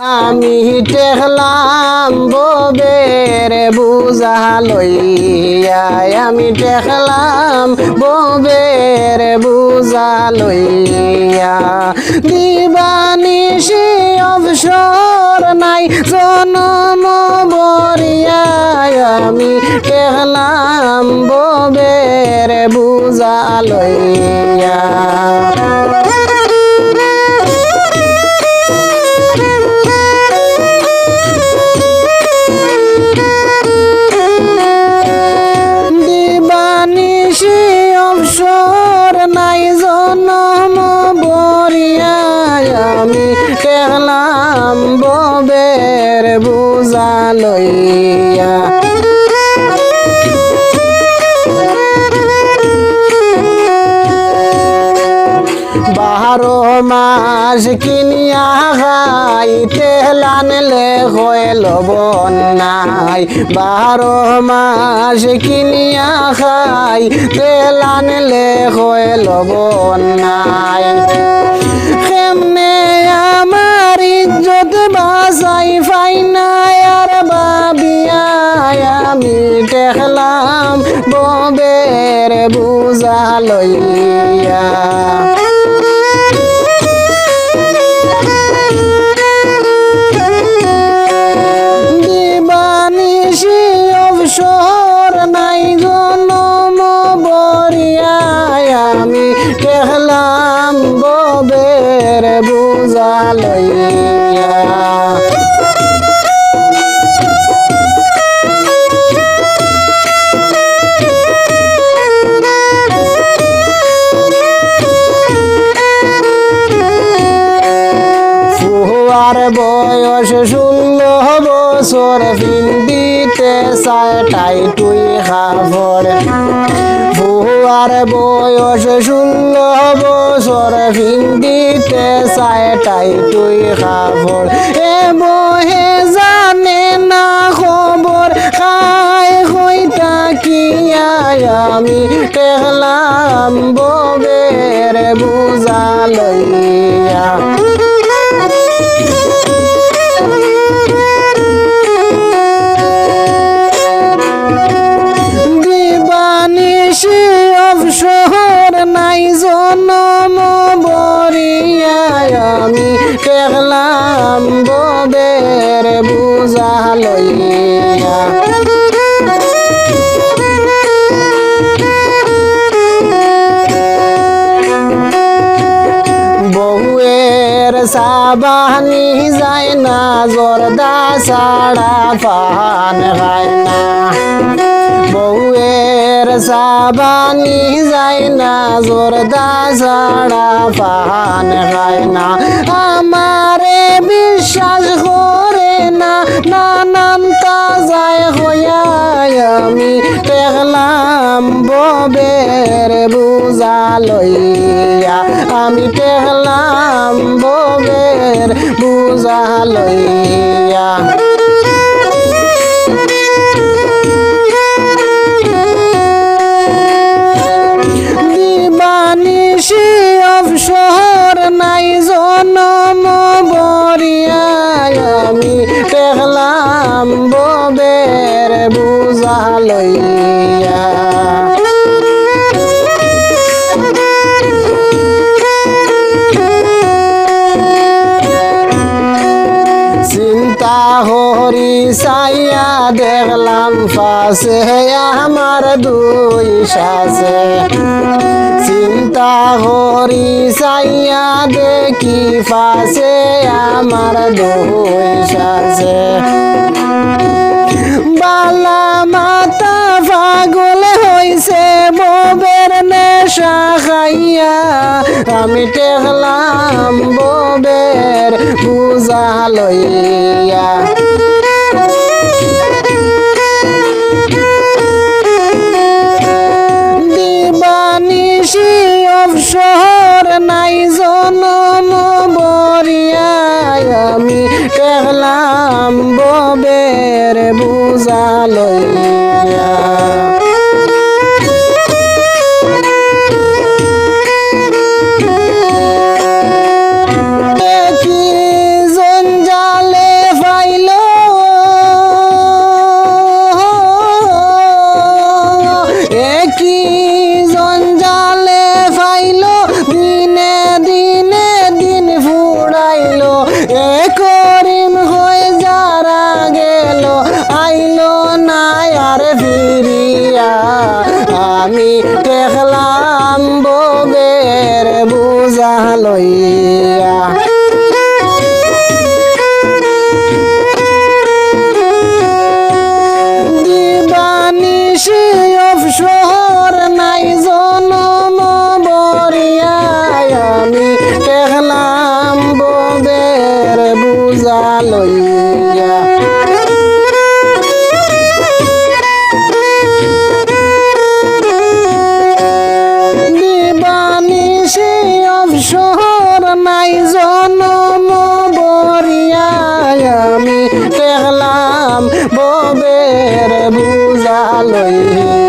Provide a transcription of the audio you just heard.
আমি টেকলাম ববের বুঝা লইয়া আমি টেকলাম ববের বুঝা লইয়া দিবানিশি অবসর নাই জনম বরিয়া আমি টেকলাম ববের বুঝা লইয়া অবসর নাই জনম বরিয়া আমি টেকলাম ববের বুঝা লইয়া বারো মাস কিনিয়া খাইতে লানলে হইল বন্যাই 12 মাস কিনিয়া খাইতে লানলে হইল বন্যাই কেমনে আমার ইজ্জত বাঁচাই ফাইনাই আর বাবিয়া আমি টেকলাম ববের বুঝা লইয়া অবসর নাই জনম বরিয়া আমি টেকলাম ববের বুঝা লইয়া ফুয়ার বয়স 16 বছর ফিন্দিতে সাইটাই তুই খাবর ফুয়ার বয়স 16 বছর ফিন্দিতে সাইটাই তুই খাবর এ বহে জানে না খবর খায় হইতা কিয়া আমি টেকলাম ববের বুঝা লইয়া অবসর নাই জনম বরিয়া আমি টেকলাম ববের বুঝা লইয়া বউয়ের সাবানি যায় না জর্দা ছাড়া পান খায় না বউয়ের সাবানি যায় না জর্দা ছাড়া পান খায় না আমারে বিশ্বাস করে না নানান তাজায় হইয়া আমি টেকলাম ববের বুঝা লইয়া আমি টেকলাম ববের বুঝা লইয়া অবসর নাই জনম বরিয়া আমি টেকলাম ববের বুঝা লইয়া চিন্তা হরি সাইয়া দেখলাম ফাঁসে আমার দুই সাসে চিন্তা হরি সাইয়া দেখি ফাঁসে আমার দুই সাসে বালা মাতা পাগল হইছে ববের নেশা খাইয়া আমি টেকলাম ববের বুঝা লইয়া দিবানিশি অবসর নাই জনম বরিয়া আমি টেকলাম ববের বুঝা লইয়া কি জঞ্জালে আমি টেকলাম ববের বুঝা লইয়া দিবানিশি অবসর নাই জনম বরিয়া আমি টেকলাম ববের বুঝা লইয়া দিবানিশি অবসর নাই জনম বরিয়া আমি টেকলাম ববের বুঝা লইয়া